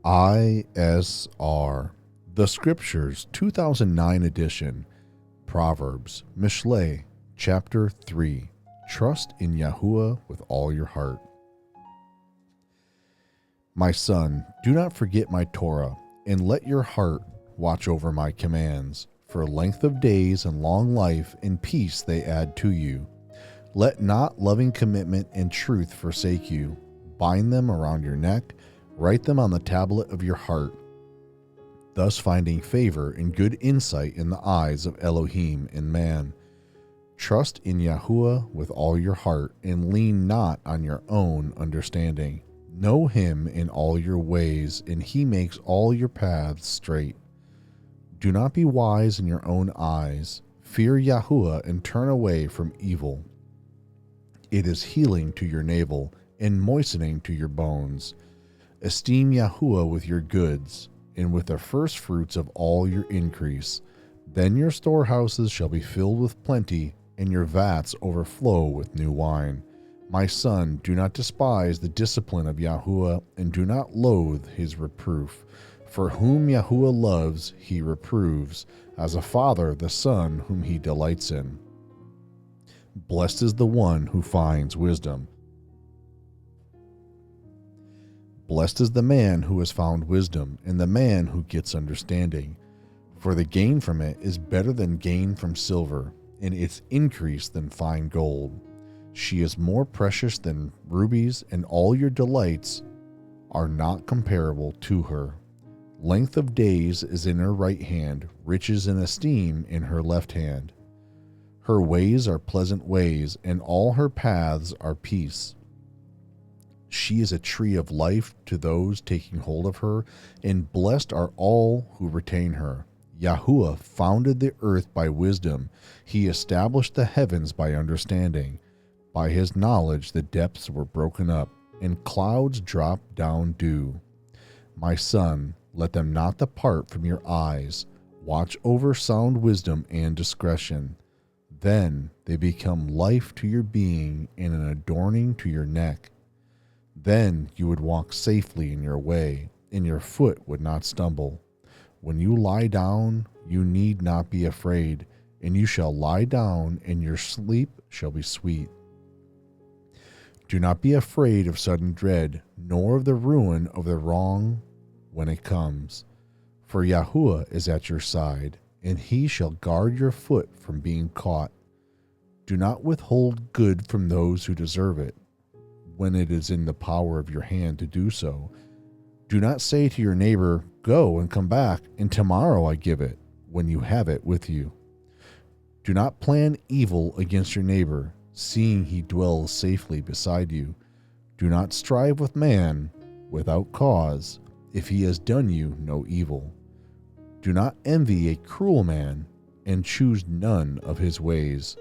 ISR, the Scriptures 2009 edition, Proverbs, Mishlei, Chapter 3. Trust in Yahuwah with all your heart. My son, do not forget my Torah, and let your heart watch over my commands. For length of days and long life and peace they add to you. Let not loving commitment and truth forsake you. Bind them around your neck, write them on the tablet of your heart, thus finding favor and good insight in the eyes of Elohim and man. Trust in Yahuwah with all your heart, and lean not on your own understanding. Know him in all your ways, and he makes all your paths straight. Do not be wise in your own eyes. Fear Yahuwah and turn away from evil. It is healing to your navel and moistening to your bones. Esteem Yahuwah with your goods, and with the first fruits of all your increase. Then your storehouses shall be filled with plenty, and your vats overflow with new wine. My son, do not despise the discipline of Yahuwah, and do not loathe his reproof. For whom Yahuwah loves, he reproves, as a father the son whom he delights in. Blessed is the one who finds wisdom. Blessed is the man who has found wisdom, and the man who gets understanding. For the gain from it is better than gain from silver, and its increase than fine gold. She is more precious than rubies, and all your delights are not comparable to her. Length of days is in her right hand, riches and esteem in her left hand. Her ways are pleasant ways, and all her paths are peace. She is a tree of life to those taking hold of her, and blessed are all who retain her. Yahuwah founded the earth by wisdom. He established the heavens by understanding. By his knowledge the depths were broken up, and clouds dropped down dew. My son, let them not depart from your eyes. Watch over sound wisdom and discretion. Then they become life to your being and an adorning to your neck. Then you would walk safely in your way, and your foot would not stumble. When you lie down, you need not be afraid, and you shall lie down, and your sleep shall be sweet. Do not be afraid of sudden dread, nor of the ruin of the wrong when it comes. For Yahuwah is at your side, and he shall guard your foot from being caught. Do not withhold good from those who deserve it, when it is in the power of your hand to do so. Do not say to your neighbor, "Go and come back, and tomorrow I give it," when you have it with you. Do not plan evil against your neighbor, seeing he dwells safely beside you. Do not strive with man without cause, if he has done you no evil. Do not envy a cruel man, and choose none of his ways.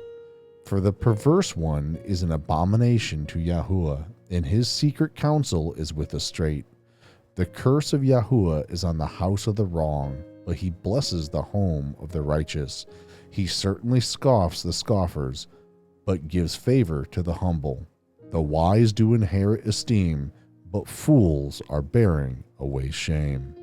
For the perverse one is an abomination to Yahuwah, and his secret counsel is with the straight. The curse of Yahuwah is on the house of the wrong, but he blesses the home of the righteous. He certainly scoffs the scoffers, but gives favor to the humble. The wise do inherit esteem, but fools are bearing away shame.